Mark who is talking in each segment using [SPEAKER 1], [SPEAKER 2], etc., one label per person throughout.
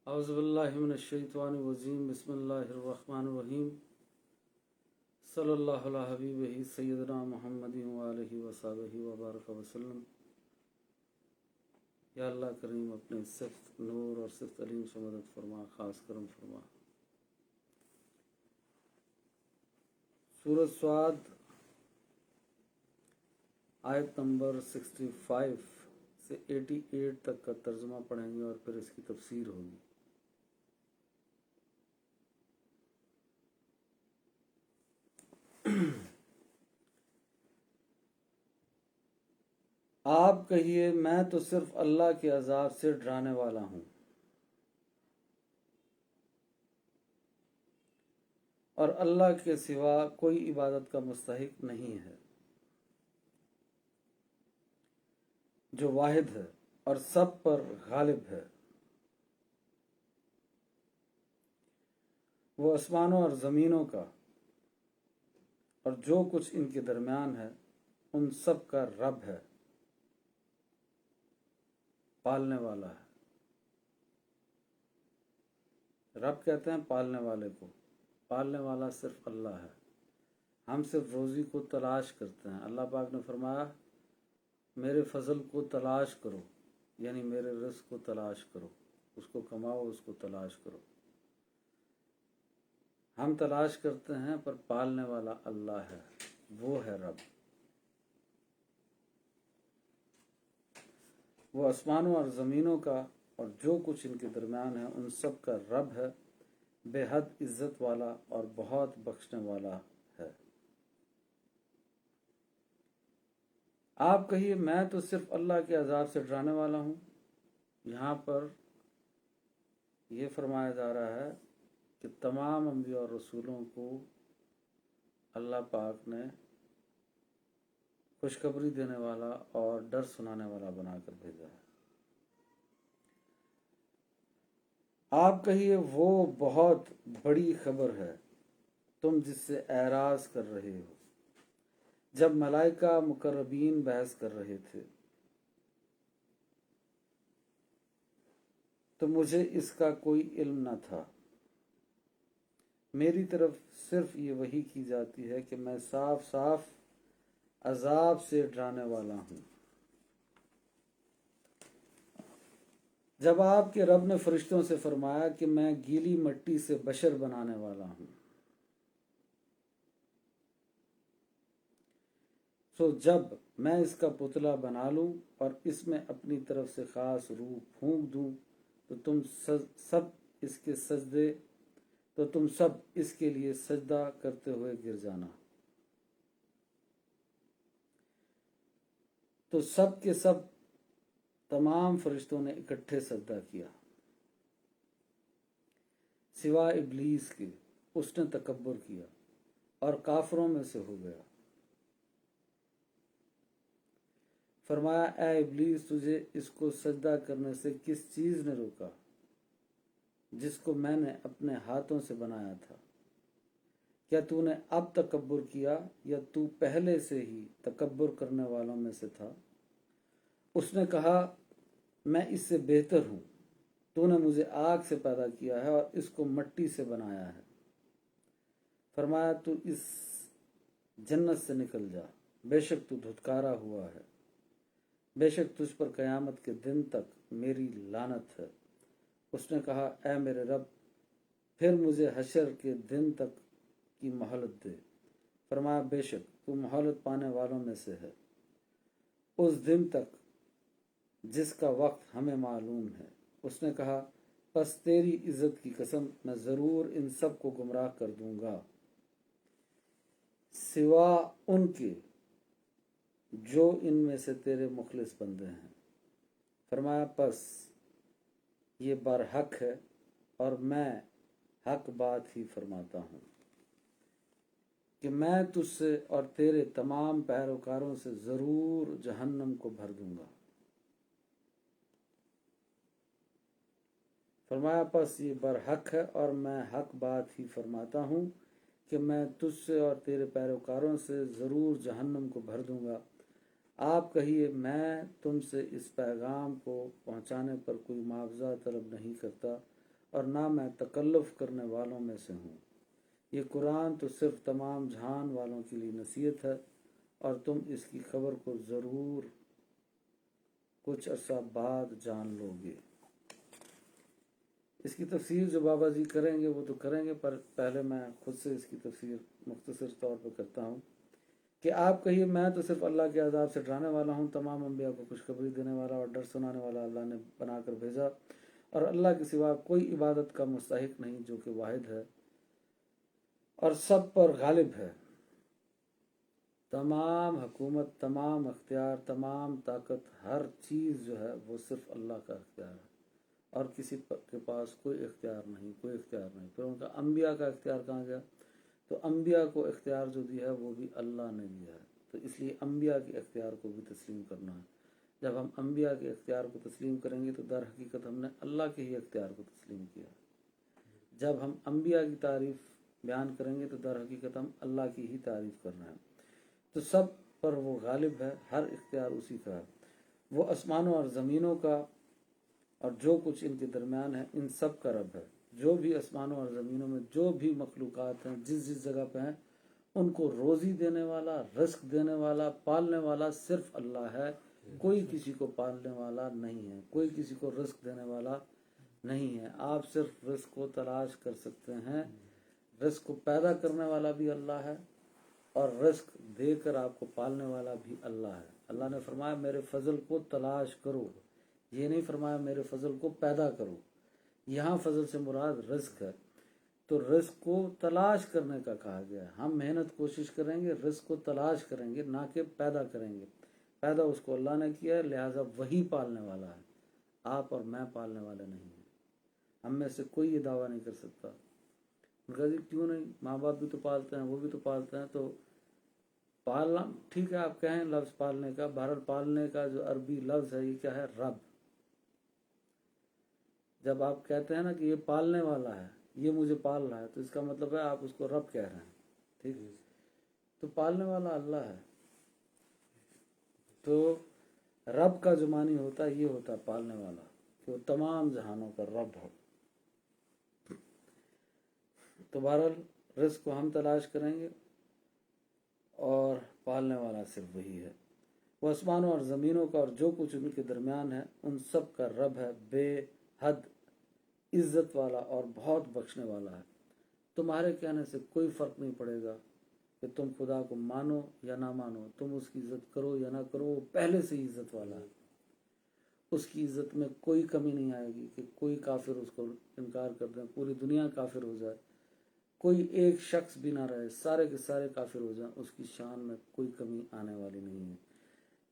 [SPEAKER 1] اعوذ باللہ من الشیطان الرجیم بسم اللہ الرحمن الرحیم صلی اللہ علیہ حبیبہ سیدنا محمد وآلہ وصحبہ وبارک وسلم۔ یا اللہ کریم اپنے صفت نور اور صفت علیم سے مدد فرما، خاص کرم فرما۔ سورۃ صاد آیت نمبر 65 سے 88 تک کا ترجمہ پڑھیں گے اور پھر اس کی تفسیر ہوگی۔ آپ کہیے میں تو صرف اللہ کے عذاب سے ڈرانے والا ہوں اور اللہ کے سوا کوئی عبادت کا مستحق نہیں ہے، جو واحد ہے اور سب پر غالب ہے۔ وہ آسمانوں اور زمینوں کا اور جو کچھ ان کے درمیان ہے ان سب کا رب ہے، پالنے والا ہے۔ رب کہتے ہیں پالنے والے کو، پالنے والا صرف اللہ ہے۔ ہم صرف روزی کو تلاش کرتے ہیں۔ اللہ پاک نے فرمایا میرے فضل کو تلاش کرو، یعنی میرے رزق کو تلاش کرو، اس کو کماؤ، اس کو تلاش کرو۔ ہم تلاش کرتے ہیں پر پالنے والا اللہ ہے، وہ ہے رب۔ وہ آسمانوں اور زمینوں کا اور جو کچھ ان کے درمیان ہے ان سب کا رب ہے، بے حد عزت والا اور بہت بخشنے والا ہے۔ آپ کہیے میں تو صرف اللہ کے عذاب سے ڈرانے والا ہوں۔ یہاں پر یہ فرمایا جا رہا ہے کہ تمام انبیاء اور رسولوں کو اللہ پاک نے خوشخبری دینے والا اور ڈر سنانے والا بنا کر بھیجا ہے۔ آپ کہیے وہ بہت بڑی خبر ہے تم جس سے اعراض کر رہے ہو۔ جب ملائکہ مقربین بحث کر رہے تھے تو مجھے اس کا کوئی علم نہ تھا۔ میری طرف صرف یہ وحی کی جاتی ہے کہ میں صاف صاف عذاب سے ڈرانے والا ہوں۔ جب آپ کے رب نے فرشتوں سے فرمایا کہ میں گیلی مٹی سے بشر بنانے والا ہوں، سو جب میں اس کا پتلا بنا لوں اور اس میں اپنی طرف سے خاص روح پھونک دوں تو تم سب اس کے لیے سجدہ کرتے ہوئے گر جانا۔ تو سب کے سب تمام فرشتوں نے اکٹھے سجدہ کیا سوائے ابلیس کے۔ اس نے تکبر کیا اور کافروں میں سے ہو گیا۔ فرمایا اے ابلیس تجھے اس کو سجدہ کرنے سے کس چیز نے روکا جس کو میں نے اپنے ہاتھوں سے بنایا تھا؟ کیا تو نے اب تکبر کیا یا تو پہلے سے ہی تکبر کرنے والوں میں سے تھا؟ اس نے کہا میں اس سے بہتر ہوں، تو نے مجھے آگ سے پیدا کیا ہے اور اس کو مٹی سے بنایا ہے۔ فرمایا تو اس جنت سے نکل جا، بے شک تو دھتکارا ہوا ہے، بے شک تجھ پر قیامت کے دن تک میری لعنت ہے۔ اس نے کہا اے میرے رب پھر مجھے حشر کے دن تک کی مہلت دے۔ فرمایا بے شک تو مہلت پانے والوں میں سے ہے، اس دن تک جس کا وقت ہمیں معلوم ہے۔ اس نے کہا پس تیری عزت کی قسم میں ضرور ان سب کو گمراہ کر دوں گا سوا ان کے جو ان میں سے تیرے مخلص بندے ہیں۔ فرمایا پس یہ برحق ہے اور میں حق بات ہی فرماتا ہوں کہ میں تجھ سے اور تیرے تمام پیروکاروں سے ضرور جہنم کو بھر دوں گا۔ فرمایا پس یہ برحق ہے اور میں حق بات ہی فرماتا ہوں کہ میں تجھ سے اور تیرے پیروکاروں سے ضرور جہنم کو بھر دوں گا۔ آپ کہیے میں تم سے اس پیغام کو پہنچانے پر کوئی معاوضہ طلب نہیں کرتا اور نہ میں تکلف کرنے والوں میں سے ہوں۔ یہ قرآن تو صرف تمام جہان والوں کے لیے نصیحت ہے، اور تم اس کی خبر کو ضرور کچھ عرصہ بعد جان لو گے۔ اس کی تفسیر جو بابا جی کریں گے وہ تو کریں گے، پر پہلے میں خود سے اس کی تفسیر مختصر طور پر کرتا ہوں کہ آپ کہیے میں تو صرف اللہ کے عذاب سے ڈرانے والا ہوں، تمام انبیاء کو خوشخبری دینے والا اور ڈر سنانے والا اللہ نے بنا کر بھیجا، اور اللہ کے سوا کوئی عبادت کا مستحق نہیں جو کہ واحد ہے اور سب پر غالب ہے۔ تمام حکومت، تمام اختیار، تمام طاقت، ہر چیز جو ہے وہ صرف اللہ کا اختیار ہے، اور کسی کے پاس کوئی اختیار نہیں، کوئی اختیار نہیں۔ پھر ان کا انبیاء کا اختیار کہاں گیا؟ تو انبیاء کو اختیار جو دیا ہے وہ بھی اللہ نے دیا ہے، تو اس لیے انبیاء کے اختیار کو بھی تسلیم کرنا ہے۔ جب ہم انبیاء کے اختیار کو تسلیم کریں گے تو در حقیقت ہم نے اللہ کے ہی اختیار کو تسلیم کیا۔ جب ہم انبیاء کی تعریف بیان کریں گے تو در حقیقت ہم اللہ کی ہی تعریف کر رہے ہیں۔ تو سب پر وہ غالب ہے، ہر اختیار اسی کا ہے۔ وہ آسمانوں اور زمینوں کا اور جو کچھ ان کے درمیان ہے ان سب کا رب ہے۔ جو بھی آسمانوں اور زمینوں میں جو بھی مخلوقات ہیں، جس جس جگہ پہ ہیں، ان کو روزی دینے والا، رزق دینے والا، پالنے والا صرف اللہ ہے۔ کوئی کسی کو پالنے والا نہیں ہے، کوئی کسی کو رزق دینے والا نہیں ہے۔ آپ صرف رزق کو تلاش کر سکتے ہیں۔ رزق کو پیدا کرنے والا بھی اللہ ہے، اور رزق دے کر آپ کو پالنے والا بھی اللہ ہے۔ اللہ نے فرمایا میرے فضل کو تلاش کرو، یہ نہیں فرمایا میرے فضل کو پیدا کرو۔ یہاں فضل سے مراد رزق ہے، تو رزق کو تلاش کرنے کا کہا گیا ہے۔ ہم محنت کوشش کریں گے، رزق کو تلاش کریں گے، نہ کہ پیدا کریں گے۔ پیدا اس کو اللہ نے کیا ہے، لہٰذا وہی پالنے والا ہے، آپ اور میں پالنے والے نہیں ہیں۔ ہم میں سے کوئی یہ دعویٰ نہیں کر سکتا۔ ان کا جی کیوں نہیں، ماں باپ بھی تو پالتے ہیں، وہ بھی تو پالتے ہیں، تو پالنا ٹھیک ہے، آپ کہیں لفظ پالنے کا، بہرحال پالنے کا جو عربی لفظ ہے یہ کیا ہے؟ رب۔ جب آپ کہتے ہیں نا کہ یہ پالنے والا ہے، یہ مجھے پال رہا ہے، تو اس کا مطلب ہے آپ اس کو رب کہہ رہے ہیں، ٹھیک ہے؟ تو پالنے والا اللہ ہے۔ تو رب کا جو معنی ہوتا ہے یہ ہوتا ہے پالنے والا، کہ وہ تمام جہانوں کا رب ہو۔ تو بہرحال رزق کو ہم تلاش کریں گے، اور پالنے والا صرف وہی ہے۔ وہ آسمانوں اور زمینوں کا اور جو کچھ ان کے درمیان ہے ان سب کا رب ہے، بے حد عزت والا اور بہت بخشنے والا ہے۔ تمہارے کہنے سے کوئی فرق نہیں پڑے گا کہ تم خدا کو مانو یا نہ مانو، تم اس کی عزت کرو یا نہ کرو، وہ پہلے سے ہی عزت والا ہے۔ اس کی عزت میں کوئی کمی نہیں آئے گی کہ کوئی کافر اس کو انکار کر دیں، پوری دنیا کافر ہو جائے، کوئی ایک شخص بھی نہ رہے، سارے کے سارے کافر ہو جائیں، اس کی شان میں کوئی کمی آنے والی نہیں ہے۔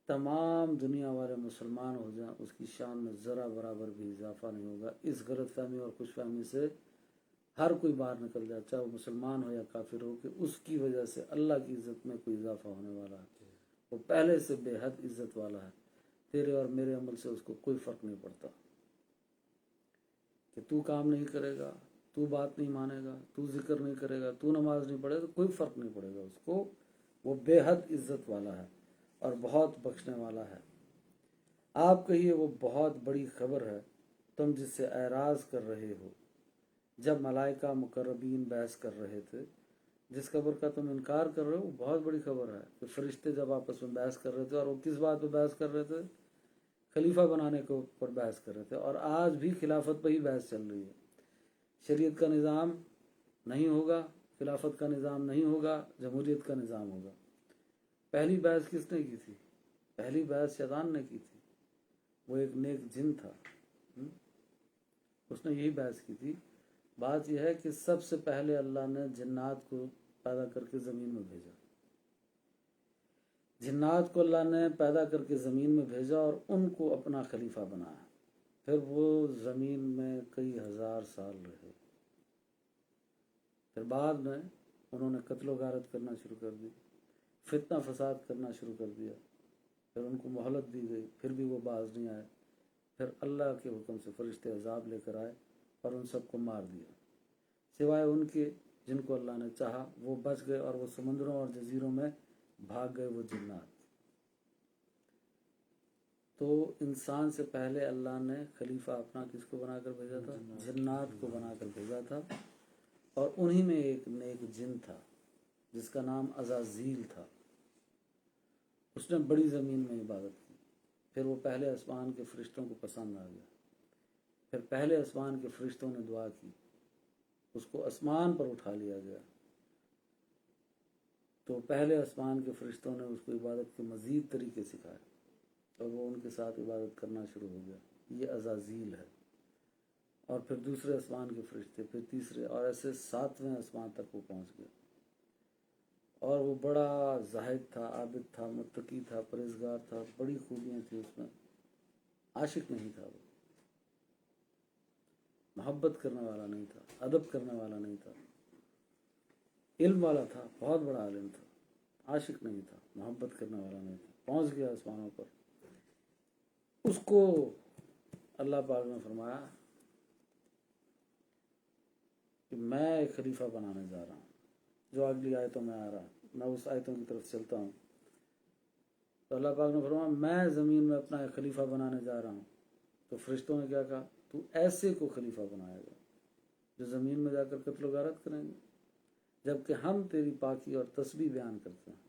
[SPEAKER 1] تمام دنیا والے مسلمان ہو جائیں، اس کی شان میں ذرا برابر بھی اضافہ نہیں ہوگا۔ اس غلط فہمی اور خوش فہمی سے ہر کوئی باہر نکل جائے، چاہے وہ مسلمان ہو یا کافر ہو، کہ اس کی وجہ سے اللہ کی عزت میں کوئی اضافہ ہونے والا ہے۔ وہ پہلے سے بے حد عزت والا ہے، تیرے اور میرے عمل سے اس کو کوئی فرق نہیں پڑتا کہ تو کام نہیں کرے گا، تو بات نہیں مانے گا، تو ذکر نہیں کرے گا، تو نماز نہیں پڑھے گا، کوئی فرق نہیں پڑے گا اس کو۔ وہ بے حد عزت والا ہے اور بہت بخشنے والا ہے۔ آپ کہیے وہ بہت بڑی خبر ہے تم جس سے اعراض کر رہے ہو۔ جب ملائکہ مقربین بحث کر رہے تھے، جس خبر کا تم انکار کر رہے ہو وہ بہت بڑی خبر ہے کہ فرشتے جب آپس میں بحث کر رہے تھے، اور وہ کس بات پہ بحث کر رہے تھے؟ خلیفہ بنانے کے اوپر بحث کر رہے تھے، اور آج بھی خلافت پہ ہی بحث چل رہی ہے۔ شریعت کا نظام نہیں ہوگا، خلافت کا نظام نہیں ہوگا، جمہوریت کا نظام ہوگا۔ پہلی بحث کس نے کی تھی؟ پہلی بحث شیطان نے کی تھی۔ وہ ایک نیک جن تھا، اس نے یہی بحث کی تھی۔ بات یہ ہے کہ سب سے پہلے اللہ نے جنات کو پیدا کر کے زمین میں بھیجا، جنات کو اللہ نے پیدا کر کے زمین میں بھیجا اور ان کو اپنا خلیفہ بنایا۔ پھر وہ زمین میں کئی ہزار سال رہے، پھر بعد میں انہوں نے قتل و غارت کرنا شروع کر دی، فتنہ فساد کرنا شروع کر دیا، پھر ان کو مہلت دی گئی، پھر بھی وہ باز نہیں آئے۔ پھر اللہ کے حکم سے فرشتے عذاب لے کر آئے اور ان سب کو مار دیا، سوائے ان کے جن کو اللہ نے چاہا وہ بچ گئے، اور وہ سمندروں اور جزیروں میں بھاگ گئے، وہ جنات۔ تو انسان سے پہلے اللہ نے خلیفہ اپنا کس کو بنا کر بھیجا تھا؟ جنات کو بنا کر بھیجا تھا، اور انہی میں ایک نیک جن تھا جس کا نام عزازیل تھا۔ اس نے بڑی زمین میں عبادت کی، پھر وہ پہلے آسمان کے فرشتوں کو پسند آ گیا، پھر پہلے آسمان کے فرشتوں نے دعا کی، اس کو آسمان پر اٹھا لیا گیا، تو پہلے آسمان کے فرشتوں نے اس کو عبادت کے مزید طریقے سکھائے اور وہ ان کے ساتھ عبادت کرنا شروع ہو گیا۔ یہ عزازیل ہے۔ اور پھر دوسرے آسمان کے فرشتے، پھر تیسرے، اور ایسے 7ویں آسمان تک وہ پہنچ گئے۔ اور وہ بڑا زاہد تھا، عابد تھا، متقی تھا، پرہیزگار تھا، بڑی خوبیاں تھیں اس میں۔ عاشق نہیں تھا، وہ محبت کرنے والا نہیں تھا، ادب کرنے والا نہیں تھا، علم والا تھا، بہت بڑا عالم تھا، عاشق نہیں تھا، محبت کرنے والا نہیں تھا، پہنچ گیا آسمانوں پر۔ اس کو اللہ پاک نے فرمایا کہ میں ایک خلیفہ بنانے جا رہا ہوں، جو اگلی آیتوں میں آ رہا، میں اس آیتوں کی طرف چلتا ہوں۔ تو اللہ پاک نے فرمایا میں زمین میں اپنا ایک خلیفہ بنانے جا رہا ہوں۔ تو فرشتوں نے کیا کہا؟ تو ایسے کو خلیفہ بنائے گا جو زمین میں جا کر قتل و غارت کریں گے، جبکہ ہم تیری پاکی اور تسبیح بیان کرتے ہیں۔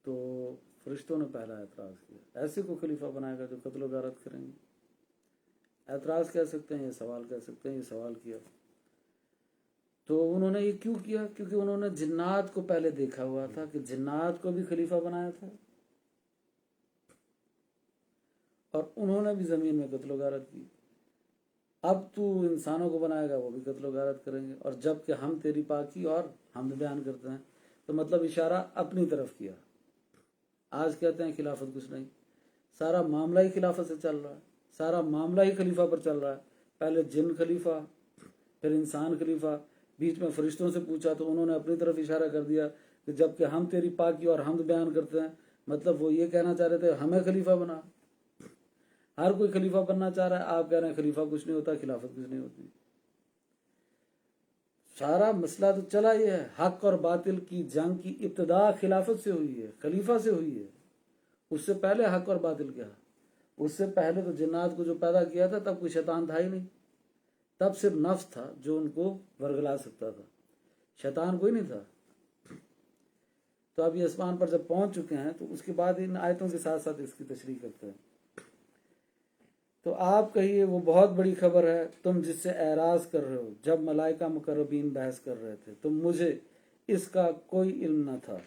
[SPEAKER 1] تو فرشتوں نے پہلا اعتراض کیا، ایسے کو خلیفہ بنائے گا جو قتل و غارت کریں گے۔ اعتراض کہہ سکتے ہیں، یہ سوال کہہ سکتے ہیں، یہ سوال کیا۔ تو انہوں نے یہ کیوں کیا؟ کیونکہ انہوں نے جنات کو پہلے دیکھا ہوا تھا کہ جنات کو بھی خلیفہ بنایا تھا، اور انہوں نے بھی زمین میں قتل و غارت کی۔ اب تو انسانوں کو بنائے گا، وہ بھی قتل و غارت کریں گے، اور جب کہ ہم تیری پاکی اور حمد بیان کرتے ہیں۔ تو مطلب اشارہ اپنی طرف کیا۔ آج کہتے ہیں خلافت کچھ نہیں، سارا معاملہ ہی خلافت سے چل رہا ہے، سارا معاملہ ہی خلیفہ پر چل رہا ہے۔ پہلے جن خلیفہ، پھر انسان خلیفہ، بیچ میں فرشتوں سے پوچھا تو انہوں نے اپنی طرف اشارہ کر دیا کہ جب کہ ہم تیری پاکی اور حمد بیان کرتے ہیں، مطلب وہ یہ کہنا چاہ رہے تھے ہمیں خلیفہ بنا۔ ہر کوئی خلیفہ بننا چاہ رہا ہے، آپ کہہ رہے ہیں خلیفہ کچھ نہیں ہوتا، خلافت کچھ نہیں ہوتی۔ سارا مسئلہ تو چلا یہ ہے، حق اور باطل کی جنگ کی ابتدا خلافت سے ہوئی ہے، خلیفہ سے ہوئی ہے۔ اس سے پہلے حق اور باطل کیا؟ اس سے پہلے تو جنات کو جو پیدا کیا تھا تب کوئی شیطان تھا ہی نہیں، تب صرف نفس تھا جو ان کو ورگلا سکتا تھا، شیطان کوئی نہیں تھا۔ تو اب یہ آسمان پر جب پہنچ چکے ہیں تو اس کے بعد ان آیتوں کے ساتھ ساتھ اس کی تشریح کرتے ہیں۔ تو آپ کہیے وہ بہت بڑی خبر ہے تم جس سے اعراض کر رہے ہو۔ جب ملائکہ مقربین بحث کر رہے تھے تو مجھے اس کا کوئی علم نہ تھا،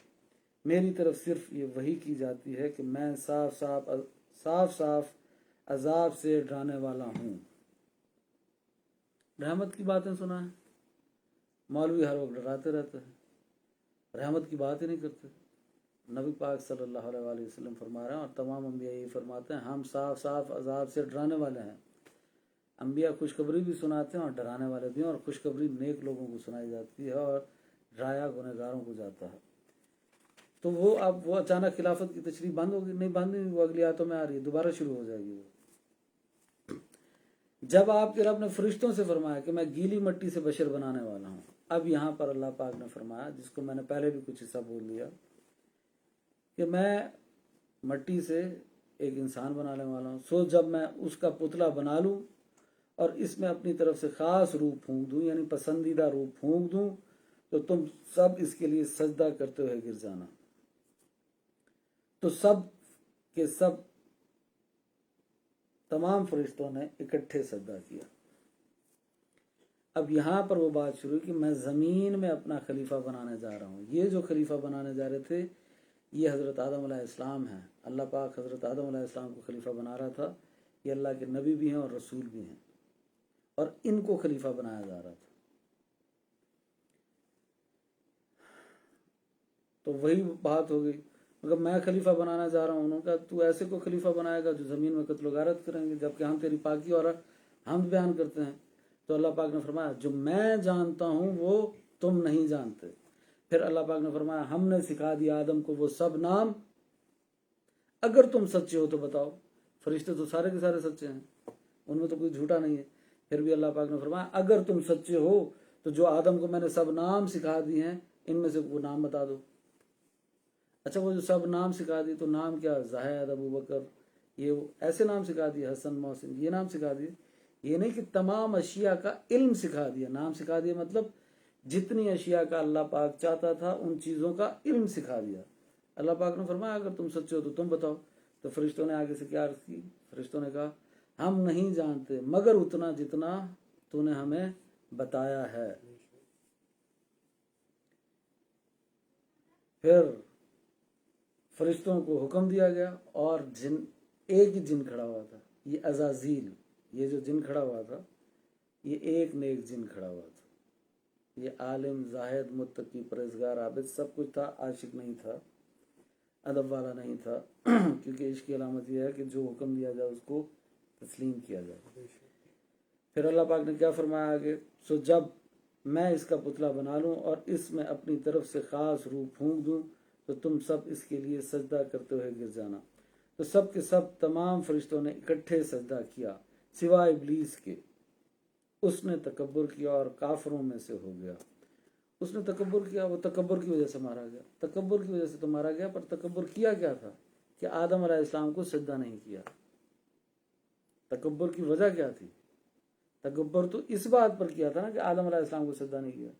[SPEAKER 1] میری طرف صرف یہ وحی کی جاتی ہے کہ میں صاف صاف عذاب سے ڈرانے والا ہوں۔ رحمت کی باتیں سنا ہے، مولوی ہر وقت ڈراتے رہتے ہیں، رحمت کی بات ہی نہیں کرتے۔ نبی پاک صلی اللہ علیہ وآلہ وسلم فرما رہے ہیں، اور تمام انبیاء یہ فرماتے ہیں ہم صاف عذاب سے ڈرانے والے ہیں۔ انبیاء خوشخبری بھی سناتے ہیں اور ڈرانے والے بھی ہیں، اور خوشخبری نیک لوگوں کو سنائی جاتی ہے اور ڈرایا گنہگاروں کو جاتا ہے۔ تو وہ اب وہ اچانک خلافت کی تشریح بند ہوگی؟ نہیں، بند نہیں، وہ اگلی آیتوں میں آ رہی ہے، دوبارہ شروع ہو جائے گی وہ۔ جب آپ کے رب نے فرشتوں سے فرمایا کہ میں گیلی مٹی سے بشر بنانے والا ہوں، اب یہاں پر اللہ پاک نے فرمایا، جس کو میں نے پہلے بھی کچھ حصہ بول دیا، کہ میں مٹی سے ایک انسان بنانے والا ہوں، سو جب میں اس کا پتلا بنا لوں اور اس میں اپنی طرف سے خاص روح پھونک دوں، یعنی پسندیدہ روح پھونک دوں، تو تم سب اس کے لیے سجدہ کرتے ہوئے گر جانا۔ تو سب کے سب تمام فرشتوں نے اکٹھے سجدہ کیا۔ اب یہاں پر وہ بات شروع کہ میں زمین میں اپنا خلیفہ بنانے جا رہا ہوں۔ یہ جو خلیفہ بنانے جا رہے تھے یہ حضرت آدم علیہ السلام ہیں۔ اللہ پاک حضرت آدم علیہ السلام کو خلیفہ بنا رہا تھا۔ یہ اللہ کے نبی بھی ہیں اور رسول بھی ہیں، اور ان کو خلیفہ بنایا جا رہا تھا۔ تو وہی بات ہو گئی، مگر میں خلیفہ بنانا جا رہا ہوں، انہوں نے کہا تو ایسے کو خلیفہ بنائے گا جو زمین میں قتل و غارت کریں گے، جبکہ ہم تیری پاکی اور حمد بیان کرتے ہیں۔ تو اللہ پاک نے فرمایا جو میں جانتا ہوں وہ تم نہیں جانتے۔ پھر اللہ پاک نے فرمایا ہم نے سکھا دیا آدم کو وہ سب نام، اگر تم سچے ہو تو بتاؤ۔ فرشتے تو سارے کے سارے سچے ہیں، ان میں تو کوئی جھوٹا نہیں ہے۔ پھر بھی اللہ پاک نے فرمایا اگر تم سچے ہو تو جو آدم کو میں نے سب نام سکھا دیے ہیں ان میں سے وہ نام بتا دو۔ اچھا وہ جو سب نام سکھا دی، تو نام کیا؟ زاہد، ابو بکر، یہ وہ ایسے نام سکھا دیے، حسن، محسن، یہ نام سکھا دیے. یہ نہیں کہ تمام اشیاء کا علم سکھا دیا. نام سکھا دیا مطلب جتنی اشیاء کا اللہ پاک چاہتا تھا ان چیزوں کا علم سکھا دیا. اللہ پاک نے فرمایا اگر تم سچے ہو تو تم بتاؤ. تو فرشتوں نے آگے سے کیا عرض کی؟ فرشتوں نے کہا ہم نہیں جانتے مگر اتنا جتنا تو نے ہمیں بتایا ہے. پھر فرشتوں کو حکم دیا گیا اور جن، ایک ہی جن کھڑا ہوا تھا، یہ عزازیل، یہ جو جن کھڑا ہوا تھا یہ ایک نیک جن کھڑا ہوا تھا. یہ عالم، زاہد، متقی، پرہیزگار، عابد سب کچھ تھا، عاشق نہیں تھا، ادب والا نہیں تھا. کیونکہ عشق کی علامت یہ ہے کہ جو حکم دیا جائے اس کو تسلیم کیا جائے. پھر اللہ پاک نے کیا فرمایا آگے؟ سو جب میں اس کا پتلا بنا لوں اور اس میں اپنی طرف سے خاص روح پھونک دوں تو تم سب اس کے لیے سجدہ کرتے ہوئے گر جانا. تو سب کے سب تمام فرشتوں نے اکٹھے سجدہ کیا سوائے ابلیس کے. اس نے تکبر کیا اور کافروں میں سے ہو گیا. اس نے تکبر کیا، وہ تکبر کی وجہ سے مارا گیا. تکبر کی وجہ سے تو مارا گیا، پر تکبر کیا کیا تھا کہ آدم علیہ السلام کو سجدہ نہیں کیا. تکبر کی وجہ کیا تھی؟ تکبر تو اس بات پر کیا تھا نا کہ آدم علیہ السلام کو سجدہ نہیں کیا.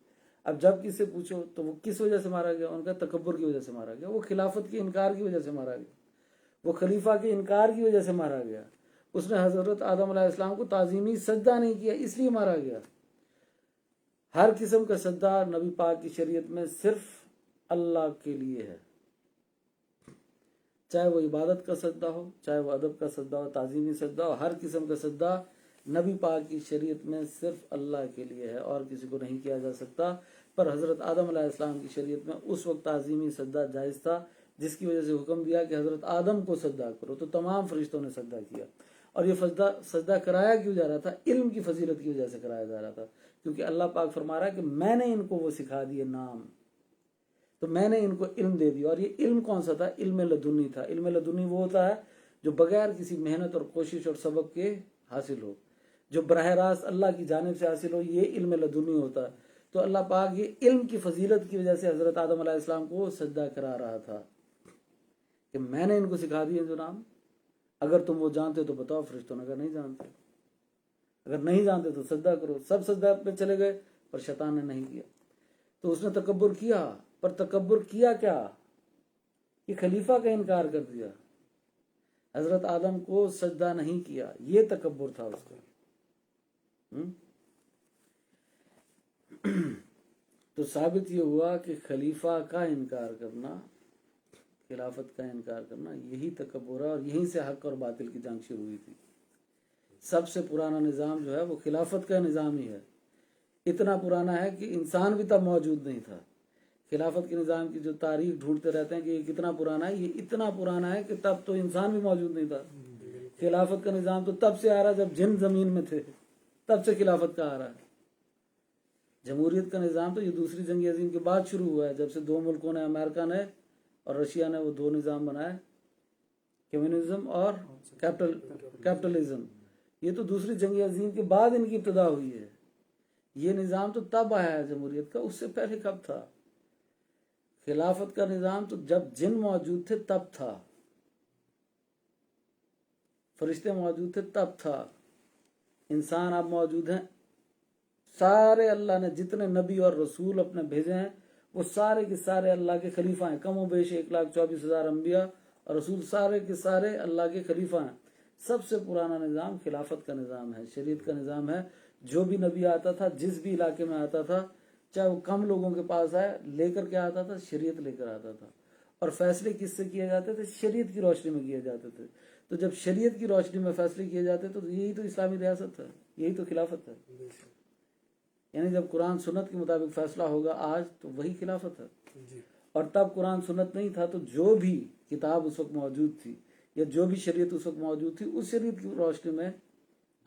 [SPEAKER 1] اب جب کسی سے پوچھو تو وہ کس وجہ سے مارا گیا؟ ان کا تکبر کی وجہ سے مارا گیا. وہ خلافت کے انکار کی وجہ سے مارا گیا، وہ خلیفہ کے انکار کی وجہ سے مارا گیا. اس نے حضرت آدم علیہ السلام کو تعظیمی سجدہ نہیں کیا، اس لیے مارا گیا. ہر قسم کا سجدہ نبی پاک کی شریعت میں صرف اللہ کے لیے ہے، چاہے وہ عبادت کا سجدہ ہو، چاہے وہ ادب کا سجدہ ہو، تعظیمی سجدہ ہو. ہر قسم کا سجدہ نبی پاک کی شریعت میں صرف اللہ کے لیے ہے اور کسی کو نہیں کیا جا سکتا. پر حضرت آدم علیہ السلام کی شریعت میں اس وقت تعظیمی سجدہ جائز تھا جس کی وجہ سے حکم دیا کہ حضرت آدم کو سجدہ کرو. تو تمام فرشتوں نے سجدہ کیا. اور یہ سجدہ کرایا کیوں جا رہا تھا؟ علم کی فضیلت کی وجہ سے کرایا جا رہا تھا. کیونکہ اللہ پاک فرما رہا ہے کہ میں نے ان کو وہ سکھا دیے نام، تو میں نے ان کو علم دے دیا. اور یہ علم کون سا تھا؟ علم لدنی تھا. علم لدنی وہ ہوتا ہے جو بغیر کسی محنت اور کوشش اور سبق کے حاصل ہو، جو براہ راست اللہ کی جانب سے حاصل ہو، یہ علم لدنی ہوتا ہے. تو اللہ پاک یہ علم کی فضیلت کی وجہ سے حضرت آدم علیہ السلام کو سجدہ کرا رہا تھا کہ میں نے ان کو سکھا دیے جو نام، اگر تم وہ جانتے تو بتاؤ. فرشتوں نے اگر نہیں جانتے، اگر نہیں جانتے تو سجدہ کرو. سب سجدہ پہ چلے گئے پر شیطان نے نہیں کیا. تو اس نے تکبر کیا، پر تکبر کیا کیا کہ خلیفہ کا انکار کر دیا، حضرت آدم کو سجدہ نہیں کیا. یہ تکبر تھا اس کا. تو ثابت یہ ہوا کہ خلیفہ کا انکار کرنا، خلافت کا انکار کرنا، یہی تکبر ہے. اور یہیں سے حق اور باطل کی جنگ شروع ہوئی تھی. سب سے پرانا نظام جو ہے وہ خلافت کا نظام ہی ہے. اتنا پرانا ہے کہ انسان بھی تب موجود نہیں تھا. خلافت کے نظام کی جو تاریخ ڈھونڈتے رہتے ہیں کہ یہ کتنا پرانا ہے، یہ اتنا پرانا ہے کہ تب تو انسان بھی موجود نہیں تھا. خلافت کا نظام تو تب سے آ رہا جب جن زمین میں تھے، تب سے خلافت کا آ رہا ہے. جمہوریت کا نظام تو یہ دوسری جنگ عظیم کے بعد شروع ہوا ہے، جب سے دو ملکوں نے، امریکہ نے اور رشیا نے، وہ دو نظام بنائے، کمیونزم اور کیپٹلزم. یہ تو دوسری جنگ عظیم کے بعد ان کی ابتدا ہوئی ہے. یہ نظام تو تب آیا ہے جمہوریت کا، اس سے پہلے کب تھا؟ خلافت کا نظام تو جب جن موجود تھے تب تھا، فرشتے موجود تھے تب تھا. انسان اب موجود ہیں. سارے اللہ نے جتنے نبی اور رسول اپنے بھیجے ہیں وہ سارے کے سارے اللہ کے خلیفہ ہیں. کم و بیش 1,24,000 انبیاء اور رسول سارے کے سارے اللہ کے خلیفہ ہیں. سب سے پرانا نظام خلافت کا نظام ہے، شریعت کا نظام ہے. جو بھی نبی آتا تھا، جس بھی علاقے میں آتا تھا، چاہے وہ کم لوگوں کے پاس آئے، لے کر کے آتا تھا، شریعت لے کر آتا تھا. اور فیصلے کس سے کیے جاتے تھے؟ شریعت کی روشنی میں کیے جاتے تھے. تو جب شریعت کی روشنی میں فیصلے کیے جاتے تو یہی تو اسلامی ریاست ہے، یہی تو خلافت ہے. یعنی جب قرآن سنت کے مطابق فیصلہ ہوگا آج تو وہی خلافت ہے. اور تب قرآن سنت نہیں تھا، تو جو بھی کتاب اس وقت موجود تھی یا جو بھی شریعت اس وقت موجود تھی، اس شریعت کی روشنی میں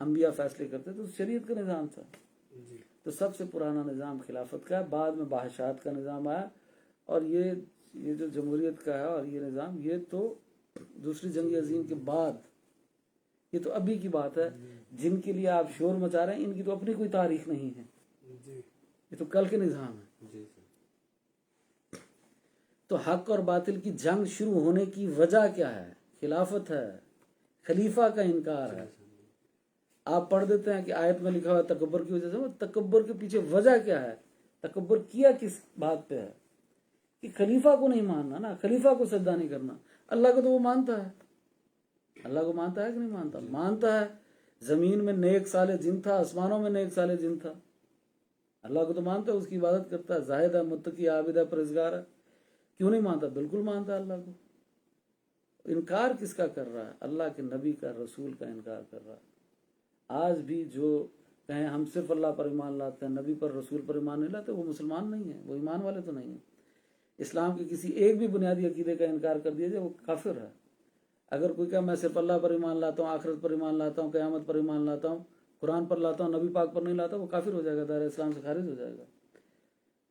[SPEAKER 1] انبیاء فیصلے کرتے تو شریعت کا نظام تھا. تو سب سے پرانا نظام خلافت کا ہے. بعد میں بادشاہت کا نظام آیا. اور یہ جو جمہوریت کا ہے اور یہ نظام، یہ تو دوسری جنگ عظیم کے بعد، یہ تو ابھی کی بات ہے. جن کے لیے آپ شور مچا رہے ہیں ان کی تو اپنی کوئی تاریخ نہیں ہے، یہ تو کل کے نظام ہے. تو حق اور باطل کی جنگ شروع ہونے کی وجہ کیا ہے؟ خلافت ہے، خلیفہ کا انکار ہے۔ آپ پڑھ دیتے ہیں کہ آیت میں لکھا ہوا ہے تکبر کی وجہ سے، وہ تکبر کے پیچھے وجہ کیا ہے؟ تکبر کیا کس بات پہ ہے؟ کہ خلیفہ کو نہیں ماننا نا، خلیفہ کو سجدہ نہیں کرنا۔ اللہ کو تو وہ مانتا ہے، اللہ کو مانتا ہے کہ نہیں مانتا؟ مانتا ہے۔ زمین میں نیک صالح جن تھا، آسمانوں میں نیک صالح جن تھا، اللہ کو تو مانتا ہے، اس کی عبادت کرتا ہے، زاہد ہے، متقی، عابد ہے، پرہیزگار ہے۔ کیوں نہیں مانتا؟ بالکل مانتا ہے اللہ کو۔ انکار کس کا کر رہا ہے؟ اللہ کے نبی کا، رسول کا انکار کر رہا ہے۔ آج بھی جو کہیں ہم صرف اللہ پر ایمان لاتے ہیں، نبی پر، رسول پر ایمان نہیں لاتے، وہ مسلمان نہیں ہیں، وہ ایمان والے تو نہیں ہیں۔ اسلام کے کسی ایک بھی بنیادی عقیدے کا انکار کر دیا جائے وہ کافر ہے۔ اگر کوئی کہا میں صرف اللہ پر ایمان لاتا ہوں، آخرت پر ایمان لاتا ہوں، قیامت پر ایمان لاتا ہوں، قرآن پر لاتا ہوں، نبی پاک پر نہیں لاتا، وہ کافر ہو جائے گا، دائرہ اسلام سے خارج ہو جائے گا۔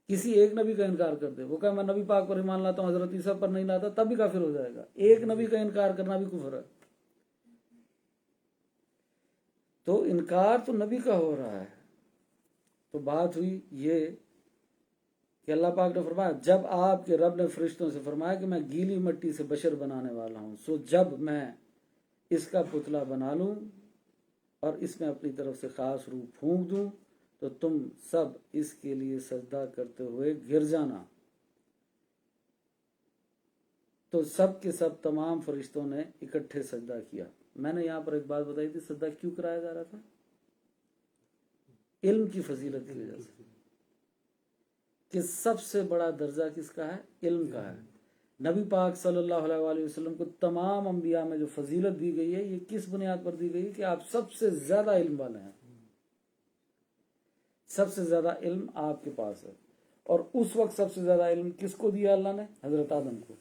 [SPEAKER 1] کسی ایک نبی کا انکار کر دے، وہ کہا میں نبی پاک پر ایمان لاتا ہوں، حضرت عیسیٰ پر نہیں لاتا، تب بھی کافر ہو جائے گا۔ ایک نبی کا انکار کرنا بھی کفر ہے۔ تو انکار تو نبی کا ہو رہا ہے۔ تو بات ہوئی یہ کہ اللہ پاک نے فرمایا جب آپ کے رب نے فرشتوں سے فرمایا کہ میں گیلی مٹی سے بشر بنانے والا ہوں، سو جب میں اس کا پتلا بنا لوں اور اس میں اپنی طرف سے خاص روح پھونک دوں تو تم سب اس کے لیے سجدہ کرتے ہوئے گر جانا۔ تو سب کے سب تمام فرشتوں نے اکٹھے سجدہ کیا۔ میں نے یہاں پر ایک بات بتائی تھی، سجدہ کیوں کرایا جا رہا تھا؟ علم کی فضیلت کی وجہ سے، کہ سب سے بڑا درجہ کس کا ہے؟ علم کا ہے۔ نبی پاک صلی اللہ علیہ وآلہ وسلم کو تمام انبیاء میں جو فضیلت دی گئی ہے، یہ کس بنیاد پر دی گئی ہے؟ کہ آپ سب سے زیادہ علم والے ہیں، سب سے زیادہ علم آپ کے پاس ہے۔ اور اس وقت سب سے زیادہ علم کس کو دیا اللہ نے؟ حضرت آدم کو۔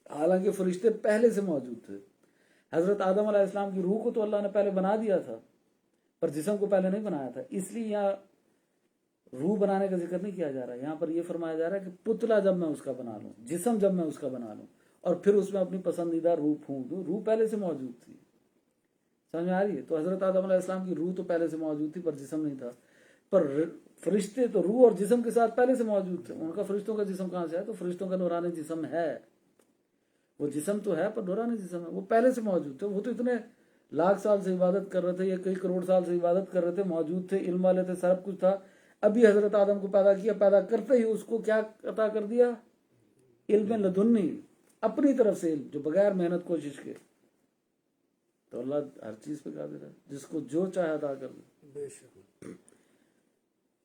[SPEAKER 1] حالانکہ فرشتے پہلے سے موجود تھے۔ حضرت آدم علیہ السلام کی روح کو تو اللہ نے پہلے بنا دیا تھا، پر جسم کو پہلے نہیں بنایا تھا۔ اس لیے یہاں روح بنانے کا ذکر نہیں کیا جا رہا، یہاں پر یہ فرمایا جا رہا ہے کہ پتلا جب میں اس کا بنا لوں، جسم جب میں اس کا بنا لوں، اور پھر اس میں اپنی پسندیدہ روح پھونک دوں۔ روح پہلے سے موجود تھی، سمجھ میں آ رہی ہے؟ تو حضرت آدم علیہ السلام کی روح تو پہلے سے موجود تھی، پر جسم نہیں تھا۔ پر فرشتے تو روح اور جسم کے ساتھ پہلے سے موجود تھے۔ ان کا فرشتوں کا جسم کہاں سے ہے؟ تو فرشتوں کا نورانی جسم ہے، وہ جسم تو ہے پر نورانی جسم ہے، وہ پہلے سے موجود تھے۔ وہ تو اتنے لاکھ سال سے عبادت کر رہے تھے یا کئی کروڑ سال سے عبادت کر رہے تھے، موجود تھے، علم والے تھے، سب کچھ تھا۔ ابھی حضرت آدم کو پیدا کیا، پیدا کرتے ہی اس کو کیا عطا کر دیا؟ علم لدنی، اپنی طرف سے علم، جو بغیر محنت کوشش کے۔ تو اللہ ہر چیز پہ قادر ہے، جس کو جو چاہے عطا کر دے، بے شک۔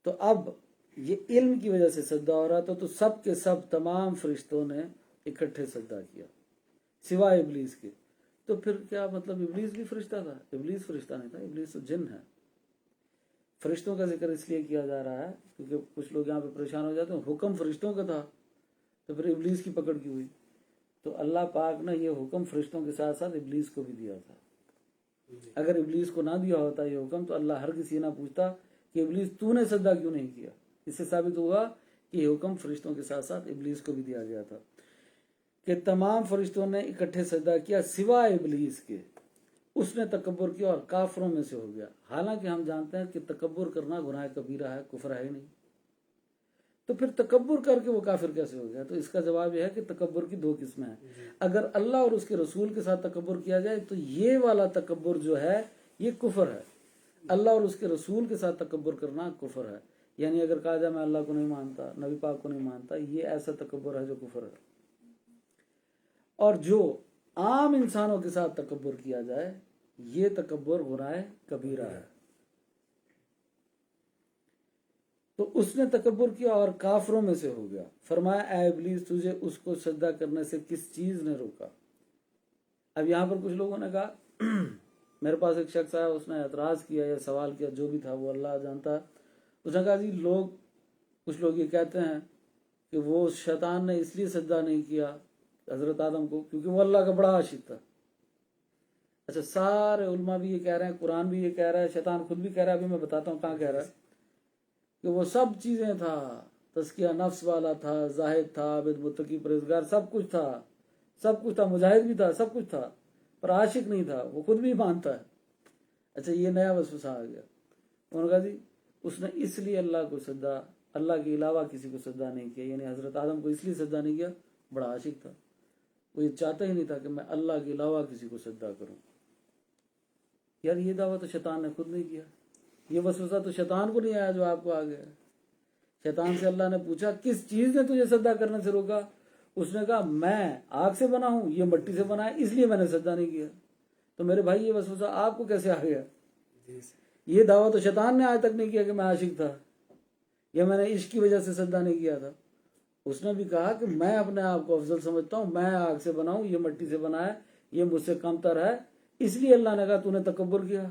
[SPEAKER 1] تو اب یہ علم کی وجہ سے سجدہ ہو رہا تھا، تو سب کے سب تمام فرشتوں نے اکٹھے سجدہ کیا سوائے ابلیس کے۔ تو پھر کیا مطلب ابلیس بھی فرشتہ تھا؟ ابلیس فرشتہ نہیں تھا، ابلیس تو جن ہے۔ فرشتوں کا ذکر اس لیے کیا جا رہا ہے کیونکہ کچھ لوگ یہاں پہ پریشان ہو جاتے ہیں، حکم فرشتوں کا تھا تو پھر ابلیس کی پکڑ کی ہوئی؟ تو اللہ پاک نے یہ حکم فرشتوں کے ساتھ ساتھ ابلیس کو بھی دیا تھا۔ اگر ابلیس کو نہ دیا ہوتا یہ حکم تو اللہ ہر کسی نہ پوچھتا کہ ابلیس تو نے سجدہ کیوں نہیں کیا۔ اس سے ثابت ہوا کہ یہ حکم فرشتوں کے ساتھ ساتھ ابلیس کو بھی دیا گیا تھا کہ تمام فرشتوں نے اکٹھے سجدہ کیا سوائے ابلیس کے۔ اس نے تکبر کیا اور کافروں میں سے ہو گیا۔ حالانکہ ہم جانتے ہیں کہ تکبر کرنا گناہ کبیرہ ہے، کفر ہے ہی نہیں، تو پھر تکبر کر کے وہ کافر کیسے ہو گیا؟ تو اس کا جواب یہ ہے کہ تکبر کی دو قسمیں ہیں۔ اگر اللہ اور اس کے رسول کے ساتھ تکبر کیا جائے تو یہ والا تکبر جو ہے یہ کفر ہے۔ اللہ اور اس کے رسول کے ساتھ تکبر کرنا کفر ہے، یعنی اگر کہا جائے میں اللہ کو نہیں مانتا، نبی پاک کو نہیں مانتا، یہ ایسا تکبر ہے جو کفر ہے۔ اور جو عام انسانوں کے ساتھ تکبر کیا جائے یہ تکبر گناہ کبیرہ ہے۔ تو اس نے تکبر کیا اور کافروں میں سے ہو گیا۔ فرمایا اے ابلیس تجھے اس کو سجدہ کرنے سے کس چیز نے روکا؟ اب یہاں پر کچھ لوگوں نے کہا، میرے پاس ایک شخص آیا، اس نے اعتراض کیا یا سوال کیا، جو بھی تھا وہ اللہ جانتا ہے۔ اس نے کہا جی کچھ لوگ یہ کہتے ہیں کہ وہ شیطان نے اس لیے سجدہ نہیں کیا حضرت آدم کو کیونکہ وہ اللہ کا بڑا عاشق تھا۔ اچھا، سارے علماء بھی یہ کہہ رہے ہیں، قرآن بھی یہ کہہ رہا ہے، شیطان خود بھی کہہ رہا ہے، ابھی میں بتاتا ہوں کہاں کہہ رہا ہے، کہ وہ سب چیزیں تھا، تزکیہ نفس والا تھا، زاہد تھا، عابد، متقی، پرہیزگار، سب کچھ تھا، مجاہد بھی تھا، سب کچھ تھا، پر عاشق نہیں تھا، وہ خود بھی مانتا ہے۔ اچھا، یہ نیا وسوسہ آ گیا۔ انہوں نے کہا جی اس نے اس لیے اللہ کو سجدہ، اللہ کے علاوہ کسی کو سجدہ نہیں کیا، یعنی حضرت آدم کو اس لیے سجدہ نہیں کیا بڑا عاشق تھا، وہ یہ چاہتا ہی نہیں تھا کہ میں اللہ کے علاوہ کسی کو سجدہ کروں. یار یہ دعویٰ تو شیطان نے خود نہیں کیا، یہ وسوسہ تو شیطان کو نہیں آیا جو آپ کو آ گیا. شیطان سے اللہ نے پوچھا کس چیز نے تجھے سجدہ کرنے سے روکا؟ اس نے کہا میں آگ سے بنا ہوں، یہ مٹی سے بنا ہے، اس لیے میں نے سجدہ نہیں کیا. تو میرے بھائی یہ وسوسہ آپ کو کیسے آ گیا؟ یہ دعویٰ تو شیطان نے آج تک نہیں کیا کہ میں عاشق تھا یا میں نے عشق کی وجہ سے سجدہ نہیں کیا تھا. اس نے بھی کہا کہ میں اپنے آپ کو افضل سمجھتا ہوں، میں آگ سے بنا ہوں، یہ مٹی سے بنا ہے، یہ مجھ سے کم تر ہے. اس لیے اللہ نے کہا تو نے تکبر کیا،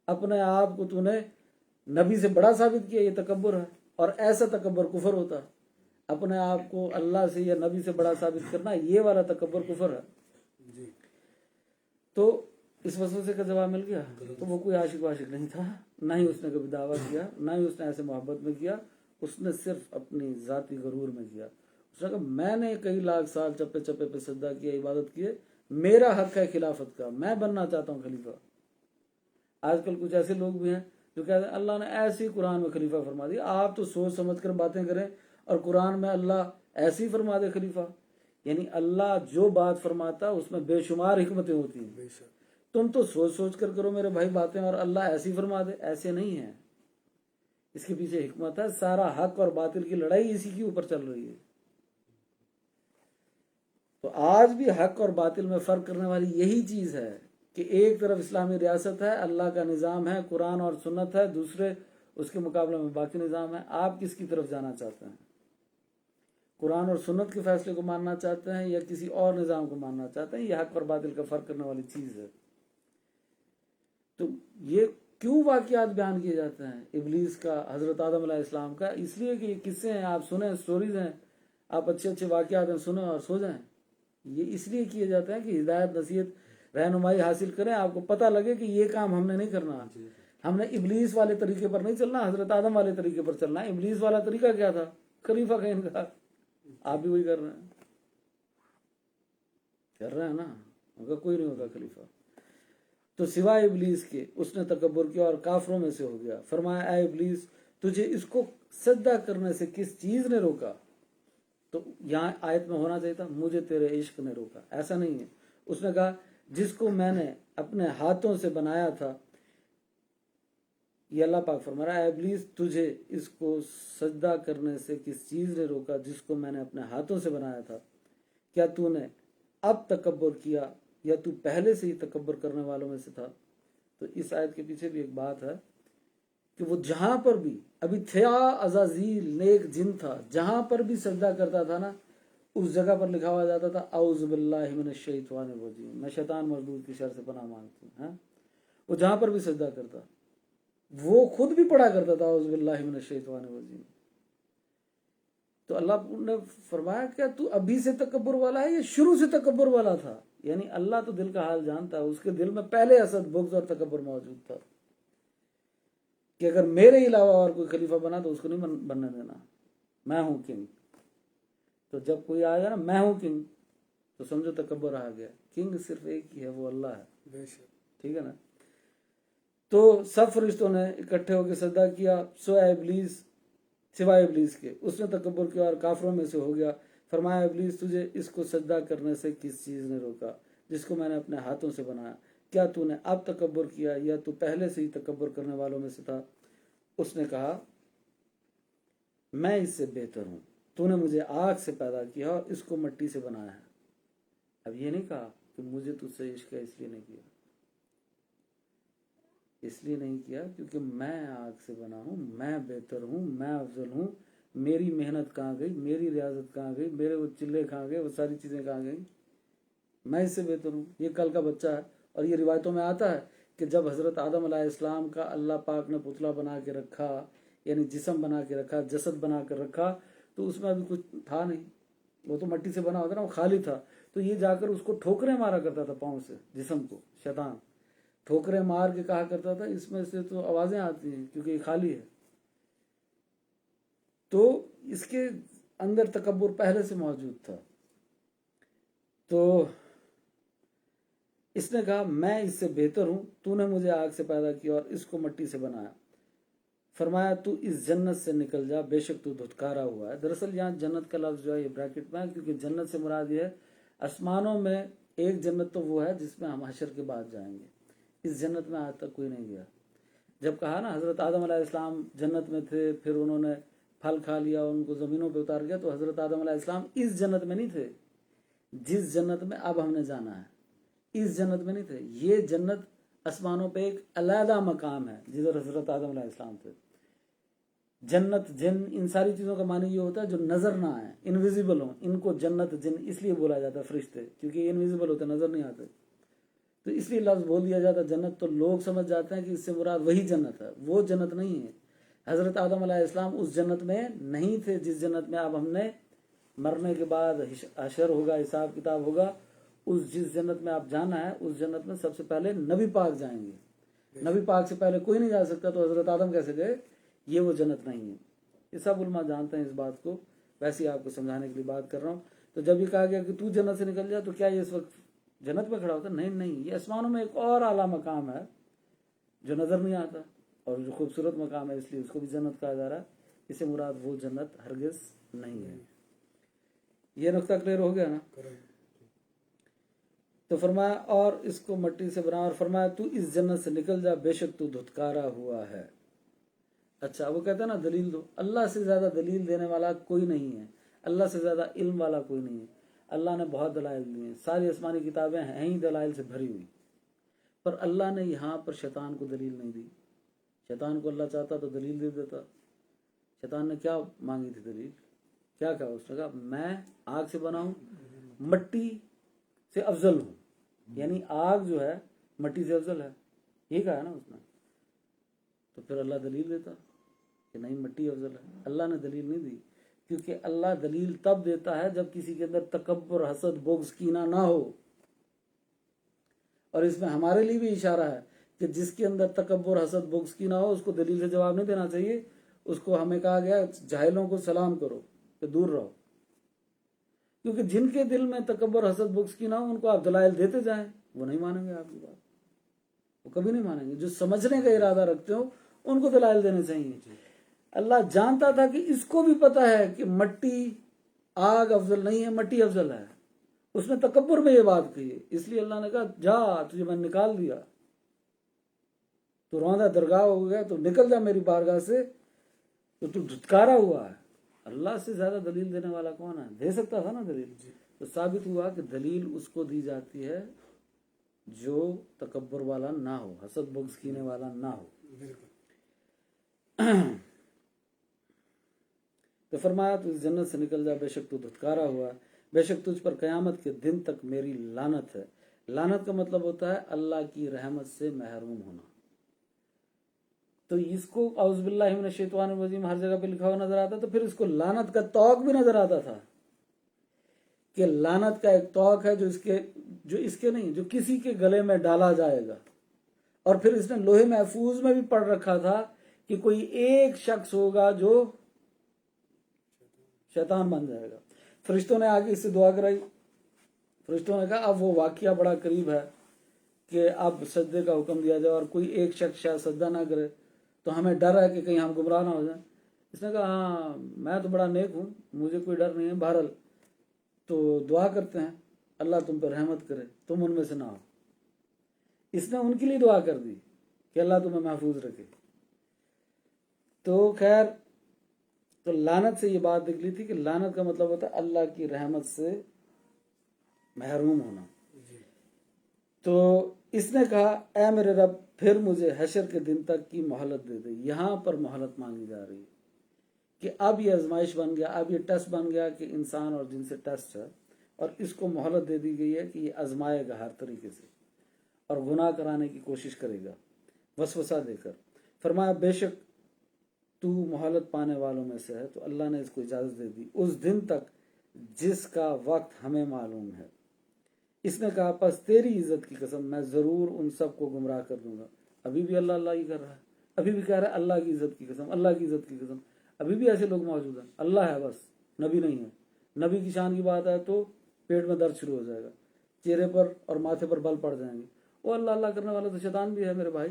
[SPEAKER 1] اپنے آپ کو تو نے نبی سے بڑا ثابت کیا، یہ تکبر ہے. اور ایسا تکبر کفر ہوتا ہے، اپنے آپ کو اللہ سے یا نبی سے بڑا ثابت کرنا، یہ والا تکبر کفر ہے. تو اس وسوسے کا جواب مل گیا. تو وہ کوئی عاشق واشق نہیں تھا، نہ ہی اس نے کبھی دعویٰ کیا، نہ ہی اس نے ایسے محبت میں کیا. اس نے صرف اپنی ذاتی غرور میں کیا. اس نے کہا میں نے کئی لاکھ سال چپے چپے پہ سجدہ کیا، عبادت کیے، میرا حق ہے خلافت کا، میں بننا چاہتا ہوں خلیفہ. آج کل کچھ ایسے لوگ بھی ہیں جو کہتے ہیں اللہ نے ایسی قرآن میں خلیفہ فرما دیا. آپ تو سوچ سمجھ کر باتیں کریں اور قرآن میں اللہ ایسی فرما دے خلیفہ. یعنی اللہ جو بات فرماتا اس میں بے شمار حکمتیں ہوتی ہیں. تم تو سوچ سوچ کر کرو میرے بھائی باتیں اور اللہ ایسی فرما دے. ایسے نہیں ہے، اس کے پیچھے حکمت ہے. سارا حق اور باطل کی لڑائی اسی کے اوپر چل رہی ہے. تو آج بھی حق اور باطل میں فرق کرنے والی یہی چیز ہے کہ ایک طرف اسلامی ریاست ہے، اللہ کا نظام ہے، قرآن اور سنت ہے، دوسرے اس کے مقابلے میں باقی نظام ہے. آپ کس کی طرف جانا چاہتے ہیں؟ قرآن اور سنت کے فیصلے کو ماننا چاہتے ہیں یا کسی اور نظام کو ماننا چاہتے ہیں؟ یہ حق اور باطل کا فرق کرنے والی چیز ہے. تو یہ کیوں واقعات بیان کیے جاتے ہیں ابلیس کا، حضرت آدم علیہ السلام کا؟ اس لیے کہ یہ قصے ہیں، آپ سنیں، سٹوریز ہیں، آپ اچھے اچھے واقعات ہیں سنیں اور سو جائیں. یہ اس لیے کیے جاتے ہیں کہ ہدایت نصیحت رہنمائی حاصل کریں، آپ کو پتہ لگے کہ یہ کام ہم نے نہیں کرنا، ہم نے ابلیس والے طریقے پر نہیں چلنا، حضرت آدم والے طریقے پر چلنا ہے. ابلیس والا طریقہ کیا تھا؟ خلیفہ کا انکار. آپ بھی وہی کر رہے ہیں نا، مگر کوئی نہیں ہوگا خلیفہ. تو سوائے ابلیس کے اس نے تکبر کیا اور کافروں میں سے ہو گیا. فرمایا اے ابلیس تجھے اس کو سجدہ کرنے سے کس چیز نے روکا؟ تو یہاں آیت میں ہونا چاہیے تھا مجھے تیرے عشق نے روکا، ایسا نہیں ہے. اس نے کہا جس کو میں نے اپنے ہاتھوں سے بنایا تھا. یہ اللہ پاک فرما رہا ہے اے ابلیس تجھے اس کو سجدہ کرنے سے کس چیز نے روکا جس کو میں نے اپنے ہاتھوں سے بنایا تھا؟ کیا تو نے اب تکبر کیا یا تو پہلے سے ہی تکبر کرنے والوں میں سے تھا؟ تو اس آیت کے پیچھے بھی ایک بات ہے کہ وہ جہاں پر بھی ابھی تھیا عزازیل نیک جن تھا، جہاں پر بھی سجدہ کرتا تھا نا اس جگہ پر لکھا ہوا جاتا تھا اعوذ باللہ من الشیطان الرجیم، میں شیطان مردود کی شر سے پناہ مانگتا ہوں. وہ جہاں پر بھی سجدہ کرتا وہ خود بھی پڑھا کرتا تھا اعوذ باللہ من الشیطان الرجیم. تو اللہ نے فرمایا کیا تو ابھی سے تکبر والا ہے یا شروع سے تکبر والا تھا؟ یعنی اللہ تو دل کا حال جانتا ہے، اس کے دل میں پہلے حسد بغض اور تکبر موجود تھا کہ اگر میرے علاوہ اور کوئی خلیفہ بنا تو اس کو نہیں بننے دینا، میں ہوں کنگ. تو جب کوئی آ جائے نا میں ہوں کنگ تو سمجھو تکبر آ گیا. کنگ صرف ایک ہی ہے، وہ اللہ ہے. ٹھیک ہے نا. تو سب فرشتوں نے اکٹھے ہو کے سجدہ کیا سوائے ابلیس کے. اس نے تکبر کیا اور کافروں میں سے ہو گیا. فرمایا ابلیس تجھے اس کو سجدہ کرنے سے کس چیز نے روکا جس کو میں نے اپنے ہاتھوں سے بنایا؟ کیا تو نے اب تکبر کیا یا تو پہلے سے ہی تکبر کرنے والوں میں سے تھا؟ اس نے کہا میں اس سے بہتر ہوں، تو نے مجھے آگ سے پیدا کیا اور اس کو مٹی سے بنایا ہے. اب یہ نہیں کہا کہ مجھے تجھ سے عشق ہے اس لیے نہیں کیا، اس لیے نہیں کیا کیونکہ میں آگ سے بنا ہوں، میں بہتر ہوں، میں افضل ہوں. میری محنت کہاں گئی، میری ریاضت کہاں گئی، میرے وہ چلے کہاں گئے، وہ ساری چیزیں کہاں گئیں؟ میں اس سے بہتر ہوں. یہ کل کا بچہ ہے. اور یہ روایتوں میں آتا ہے کہ جب حضرت آدم علیہ السلام کا اللہ پاک نے پتلا بنا کے رکھا، یعنی جسم بنا کے رکھا، جسد بنا کر رکھا، تو اس میں ابھی کچھ تھا نہیں، وہ تو مٹی سے بنا ہوتا نا، وہ خالی تھا. تو یہ جا کر اس کو ٹھوکریں مارا کرتا تھا پاؤں سے، جسم کو شیطان ٹھوکریں مار کے کہا کرتا تھا اس میں سے تو آوازیں آتی ہیں کیونکہ یہ خالی ہے. تو اس کے اندر تکبر پہلے سے موجود تھا. تو اس نے کہا میں اس سے بہتر ہوں، تو نے مجھے آگ سے پیدا کیا اور اس کو مٹی سے بنایا. فرمایا تو اس جنت سے نکل جا، بے شک تو دھتکارا ہوا ہے۔ دراصل یہاں جنت کا لفظ جو ہے یہ بریکٹ میں ہے، کیونکہ جنت سے مراد یہ ہے آسمانوں میں ایک جنت تو وہ ہے جس میں ہم حشر کے بعد جائیں گے، اس جنت میں آج تک کوئی نہیں گیا۔ جب کہا نا حضرت آدم علیہ السلام جنت میں تھے، پھر انہوں نے پھل کھا لیا، ان کو زمینوں پہ اتار گیا، تو حضرت آدم علیہ السلام اس جنت میں نہیں تھے جس جنت میں اب ہم نے جانا ہے، اس جنت میں نہیں تھے۔ یہ جنت آسمانوں پہ ایک علیحدہ مقام ہے جدھر حضرت آدم علیہ السلام تھے۔ جنت جن ان ساری چیزوں کا معنی یہ ہوتا ہے جو نظر نہ آئے، انویزیبل ہوں، ان کو جنت جن اس لیے بولا جاتا ہے، فرشتے، کیونکہ یہ انویزیبل ہوتے، نظر نہیں آتے، تو اس لیے لفظ بول دیا جاتا ہے جنت، تو لوگ سمجھ جاتے ہیں کہ اس سے مراد وہی جنت ہے، وہ جنت نہیں ہے۔ حضرت آدم علیہ السلام اس جنت میں نہیں تھے جس جنت میں اب ہم نے مرنے کے بعد حشر ہوگا، حساب کتاب ہوگا، اس جس جنت میں آپ جانا ہے اس جنت میں سب سے پہلے نبی پاک جائیں گے، نبی پاک سے پہلے کوئی نہیں جا سکتا، تو حضرت آدم کیسے گئے؟ یہ وہ جنت نہیں ہے۔ یہ سب علماء جانتے ہیں اس بات کو، ویسے ہی آپ کو سمجھانے کے لیے بات کر رہا ہوں۔ تو جب یہ کہا گیا کہ تو جنت سے نکل جا، تو کیا یہ اس وقت جنت میں کھڑا ہوتا؟ نہیں، یہ آسمانوں میں ایک اور اعلیٰ مقام ہے جو نظر نہیں آتا اور جو خوبصورت مقام ہے، اس لیے اس کو بھی جنت کہا جا رہا ہے۔ اسے مراد وہ جنت ہرگز نہیں ہے۔ یہ نقطہ کلیئر ہو گیا نا؟ تو فرمایا اور اس کو مٹی سے بنا، اور فرمایا تو اس جنت سے نکل جا، بے شک تو دھتکارا ہوا ہے۔ اچھا، وہ کہتا ہے نا دلیل دو، اللہ سے زیادہ دلیل دینے والا کوئی نہیں ہے، اللہ سے زیادہ علم والا کوئی نہیں ہے۔ اللہ نے بہت دلائل دیے ہیں، ساری آسمانی کتابیں ہیں ہی دلائل سے بھری ہوئی، پر اللہ نے یہاں پر شیطان کو دلیل نہیں دی۔ شیطان کو اللہ چاہتا تو دلیل دے دیتا۔ شیطان نے کیا مانگی تھی دلیل؟ کیا کہا اس نے؟ کہا میں آگ سے بنا ہوں، مٹی سے افضل ہوں، یعنی آگ جو ہے مٹی سے افضل ہے، یہ کہا ہے نا اس نے۔ تو پھر اللہ دلیل دیتا کہ نہیں، مٹی افضل ہے۔ اللہ نے دلیل نہیں دی، کیونکہ اللہ دلیل تب دیتا ہے جب کسی کے اندر تکبر، حسد، بغض، کینہ نہ ہو۔ اور اس میں ہمارے لیے بھی اشارہ ہے کہ جس کے اندر تکبر، حسد، بغض، کینہ ہو، اس کو دلیل سے جواب نہیں دینا چاہیے۔ اس کو ہمیں کہا گیا جاہلوں کو سلام کرو، کہ دور رہو، کیونکہ جن کے دل میں تکبر، حسد، بغض، کینہ ہو، ان کو آپ دلائل دیتے جائیں، وہ نہیں مانیں گے آپ کی بات، وہ کبھی نہیں مانیں گے۔ جو سمجھنے کا ارادہ رکھتے ہو ان کو دلائل دینے چاہیے۔ اللہ جانتا تھا کہ اس کو بھی پتا ہے کہ مٹی، آگ افضل نہیں ہے، مٹی افضل ہے۔ اس نے تکبر میں یہ بات کہی، اس لیے اللہ نے کہا جا، تجھے میں نکال دیا، تو روندہ درگاہ ہو گیا، تو نکل جا میری بارگاہ سے، تو دھتکارا ہوا ہے۔ اللہ سے زیادہ دلیل دینے والا کون ہے؟ دے سکتا تھا نا دلیل۔ تو ثابت ہوا کہ دلیل اس کو دی جاتی ہے جو تکبر والا نہ ہو، حسد، بغض، کینے والا نہ ہو۔ تو فرمایا تو اس جنت سے نکل جا، بے شک تو دھتکارا ہوا، بے شک تجھ پر قیامت کے دن تک میری لعنت ہے۔ لعنت کا مطلب ہوتا ہے اللہ کی رحمت سے محروم ہونا۔ تو اس کو اعوذ باللہ من الشیطان الرجیم ہر جگہ پہ لکھا ہوا نظر آتا، تو پھر اس کو لعنت کا توق بھی نظر آتا تھا کہ لعنت کا ایک توق ہے جو اس کے نہیں، جو کسی کے گلے میں ڈالا جائے گا۔ اور پھر اس نے لوہے محفوظ میں بھی پڑھ رکھا تھا کہ کوئی ایک شخص ہوگا جو شیطان بن جائے گا۔ فرشتوں نے آگے اس سے دعا کرائی، فرشتوں نے کہا اب وہ واقعہ بڑا قریب ہے کہ اب سجدے کا حکم دیا جائے، اور کوئی ایک شخص شاید سجدہ نہ کرے، تو ہمیں ڈر ہے کہ کہیں ہم گمراہ نہ ہو جائیں۔ اس نے کہا ہاں میں تو بڑا نیک ہوں، مجھے کوئی ڈر نہیں ہے، بہرحال تو دعا کرتے ہیں اللہ تم پہ رحمت کرے، تم ان میں سے نہ ہو۔ اس نے ان کے لیے دعا کر دی کہ اللہ تمہیں محفوظ رکھے۔ تو خیر، تو لعنت سے یہ بات نکلی تھی کہ لعنت کا مطلب ہوتا ہے اللہ کی رحمت سے محروم ہونا۔ تو اس نے کہا اے میرے رب پھر مجھے حشر کے دن تک کی مہلت دے دے۔ یہاں پر مہلت مانگی جا رہی ہے کہ اب یہ آزمائش بن گیا، اب یہ ٹیسٹ بن گیا کہ انسان اور جن سے ٹیسٹ ہے، اور اس کو مہلت دے دی گئی ہے کہ یہ آزمائے گا ہر طریقے سے اور گناہ کرانے کی کوشش کرے گا وسوسہ دے کر۔ فرمایا بے شک تو مہلت پانے والوں میں سے ہے۔ تو اللہ نے اس کو اجازت دے دی اس دن تک جس کا وقت ہمیں معلوم ہے۔ اس نے کہا پس تیری عزت کی قسم میں ضرور ان سب کو گمراہ کر دوں گا۔ ابھی بھی اللہ اللہ ہی کر رہا ہے، ابھی بھی کہہ رہا ہے اللہ کی عزت کی قسم، اللہ کی عزت کی قسم۔ ابھی بھی ایسے لوگ موجود ہیں، اللہ ہے بس، نبی نہیں ہے۔ نبی کی شان کی بات ہے تو پیٹ میں درد شروع ہو جائے گا، چہرے پر اور ماتھے پر بل پڑ جائیں گے۔ وہ اللہ اللہ کرنے والا تو شیطان بھی ہے میرے بھائی،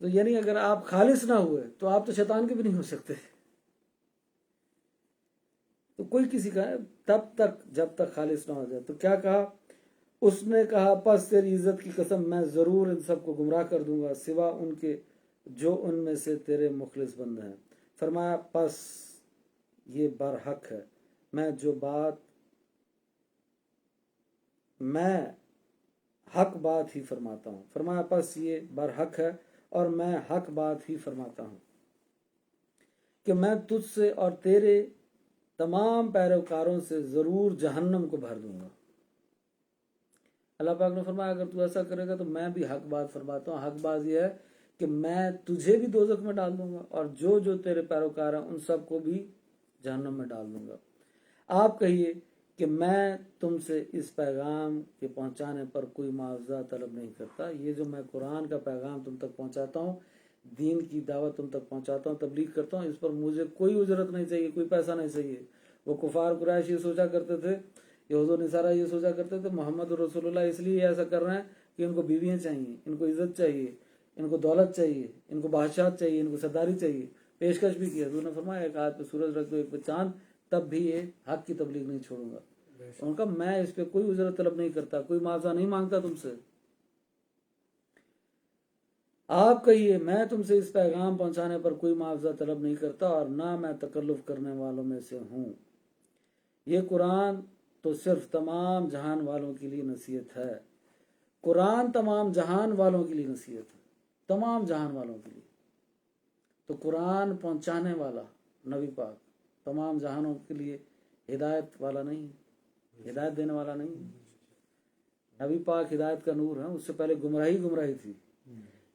[SPEAKER 1] تو یعنی اگر آپ خالص نہ ہوئے تو آپ تو شیطان کے بھی نہیں ہو سکتے. تو کوئی کسی کا تب تک جب تک خالص نہ ہو جائے. تو کیا کہا اس نے کہا پس تیری عزت کی قسم میں ضرور ان سب کو گمراہ کر دوں گا سوا ان کے جو ان میں سے تیرے مخلص بندے ہیں. فرمایا پس یہ برحق ہے میں حق بات ہی فرماتا ہوں. فرمایا پس یہ برحق ہے اور میں حق بات ہی فرماتا ہوں کہ میں تجھ سے اور تیرے تمام پیروکاروں سے ضرور جہنم کو بھر دوں گا. اللہ پاک نے فرمایا اگر تو ایسا کرے گا تو میں بھی حق بات فرماتا ہوں. حق بات یہ ہے کہ میں تجھے بھی دوزخ میں ڈال دوں گا اور جو تیرے پیروکار ہیں ان سب کو بھی جہنم میں ڈال دوں گا. آپ کہیے کہ میں تم سے اس پیغام کے پہنچانے پر کوئی معاوضہ طلب نہیں کرتا. یہ جو میں قرآن کا پیغام تم تک پہنچاتا ہوں، دین کی دعوت تم تک پہنچاتا ہوں، تبلیغ کرتا ہوں، اس پر مجھے کوئی اجرت نہیں چاہیے، کوئی پیسہ نہیں چاہیے. وہ کفار قریش یہ سوچا کرتے تھے، یہود و نصارہ یہ سوچا کرتے تھے محمد رسول اللہ اس لیے ایسا کر رہے ہیں کہ ان کو بیویاں چاہیے، ان کو عزت چاہیے، ان کو دولت چاہیے، ان کو بادشاہت چاہیے، ان کو سرداری چاہیے. پیشکش بھی کیا. تو نے فرمایا ایک ہاتھ پہ سورج رکھ دو ایک پہ چاند، تب بھی یہ حق کی تبلیغ نہیں چھوڑوں گا. ان کا میں اس پہ کوئی اجرت طلب نہیں کرتا، کوئی معاوضہ نہیں مانگتا تم سے. آپ کہیے میں تم سے اس پیغام پہنچانے پر کوئی معاوضہ طلب نہیں کرتا اور نہ میں تکلف کرنے والوں میں سے ہوں. یہ قرآن تو صرف تمام جہان والوں کے لیے نصیحت ہے. قرآن تمام جہان والوں کے لیے نصیحت ہے، تمام جہان والوں کے لیے. تو قرآن پہنچانے والا نبی پاک تمام جہانوں کے لیے ہدایت والا نہیں، ہدایت دینے والا نہیں. نبی پاک ہدایت کا نور ہے. اس سے پہلے گمراہی تھی.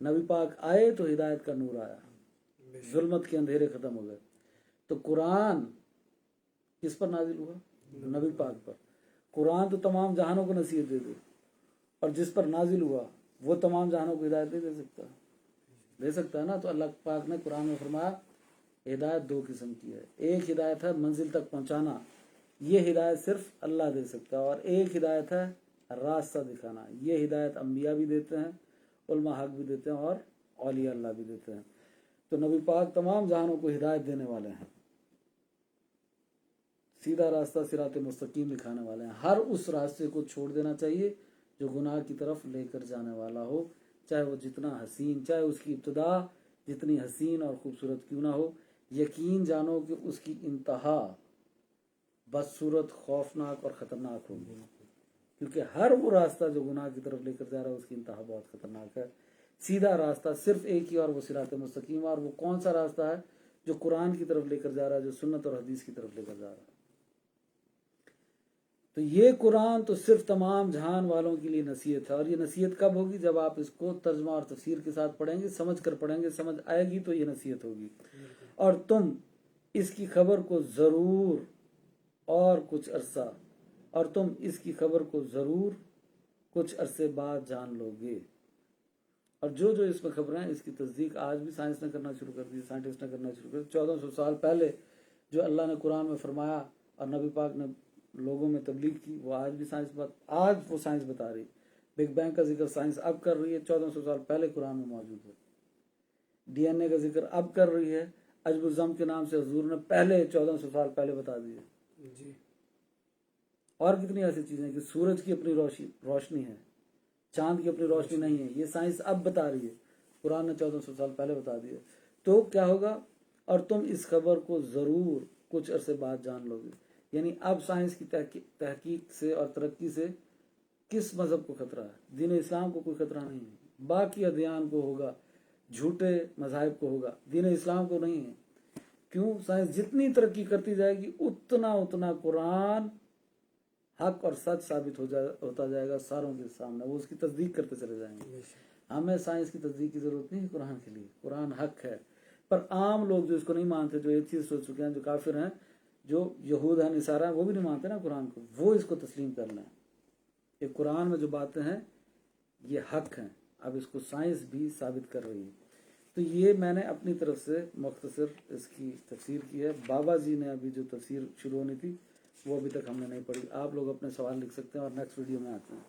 [SPEAKER 1] نبی پاک آئے تو ہدایت کا نور آیا، ظلمت کے اندھیرے ختم ہو گئے. تو قرآن کس پر نازل ہوا؟ نبی پاک پر. قرآن تو تمام جہانوں کو نصیحت دے دے، اور جس پر نازل ہوا وہ تمام جہانوں کو ہدایت نہیں دے سکتا ہے نا. تو اللہ پاک نے قرآن میں فرمایا ہدایت دو قسم کی ہے. ایک ہدایت ہے منزل تک پہنچانا، یہ ہدایت صرف اللہ دے سکتا ہے. اور ایک ہدایت ہے راستہ دکھانا، یہ ہدایت انبیاء بھی دیتے ہیں، علماء حق بھی دیتے ہیں، اور اولیاء اللہ بھی دیتے ہیں. تو نبی پاک تمام جہانوں کو ہدایت دینے والے ہیں، سیدھا راستہ صراط مستقیم دکھانے والے ہیں. ہر اس راستے کو چھوڑ دینا چاہیے جو گناہ کی طرف لے کر جانے والا ہو، چاہے وہ جتنا حسین، چاہے اس کی ابتدا جتنی حسین اور خوبصورت کیوں نہ ہو. یقین جانو کہ اس کی انتہا بدصورت، خوفناک اور خطرناک ہوگی. کیونکہ ہر وہ راستہ جو گناہ کی طرف لے کر جا رہا ہے اس کی انتہا بہت خطرناک ہے. سیدھا راستہ صرف ایک ہی، اور وہ صراط مستقیم. اور وہ کون سا راستہ ہے؟ جو قرآن کی طرف لے کر جا رہا ہے، جو سنت اور حدیث کی طرف لے کر جا رہا ہے. تو یہ قرآن تو صرف تمام جہان والوں کے لیے نصیحت ہے. اور یہ نصیحت کب ہوگی؟ جب آپ اس کو ترجمہ اور تفسیر کے ساتھ پڑھیں گے، سمجھ کر پڑھیں گے، سمجھ آئے گی تو یہ نصیحت ہوگی. اور تم اس کی خبر کو ضرور کچھ عرصے بعد جان لو گے. اور جو اس میں خبریں ہیں اس کی تصدیق آج بھی سائنس نے کرنا شروع کر دی، سائنٹسٹ نے کرنا شروع کر دی. 1400 سال پہلے جو اللہ نے قرآن میں فرمایا اور نبی پاک نے لوگوں میں تبلیغ کی، وہ آج بھی سائنس بتا رہی. بگ بینگ کا ذکر سائنس اب کر رہی ہے، 1400 سال پہلے قرآن میں موجود ہے. ڈی این اے کا ذکر اب کر رہی ہے، عجب الزم کے نام سے حضور نے پہلے 1400 سال پہلے بتا دی ہے. اور کتنی ایسی چیزیں کہ سورج کی اپنی روشنی ہے، چاند کی اپنی روشنی نہیں ہے، یہ سائنس اب بتا رہی ہے، قرآن نے 1400 سال پہلے بتا دی ہے. تو کیا ہوگا؟ اور تم اس خبر کو ضرور کچھ عرصے بعد جان لو گے. یعنی اب سائنس کی تحقیق سے اور ترقی سے کس مذہب کو خطرہ ہے؟ دین اسلام کو کوئی خطرہ نہیں ہے. باقی ادیان کو ہوگا، جھوٹے مذاہب کو ہوگا، دین اسلام کو نہیں ہے. کیوں؟ سائنس جتنی ترقی کرتی جائے گی اتنا قرآن حق اور سچ ثابت ہوتا جائے گا ساروں کے سامنے. وہ اس کی تصدیق کرتے چلے جائیں گے. ہمیں سائنس کی تصدیق کی ضرورت نہیں ہے قرآن کے لیے. قرآن حق ہے. پر عام لوگ جو اس کو نہیں مانتے، جو ایتھیسٹ ہو چکے ہیں، جو کافر ہیں، جو یہود ہیں، نصارہ ہیں، وہ بھی نہیں مانتے نا قرآن کو، وہ اس کو تسلیم کر لیں کہ قرآن میں جو باتیں ہیں یہ حق ہیں. اب اس کو سائنس بھی ثابت کر رہی ہے. تو یہ میں نے اپنی طرف سے مختصر اس کی تفسیر کی ہے. بابا جی نے ابھی جو تفسیر شروع ہونی تھی وہ ابھی تک ہم نے نہیں پڑھی. آپ لوگ اپنے سوال لکھ سکتے ہیں اور نیکسٹ ویڈیو میں آتے ہیں.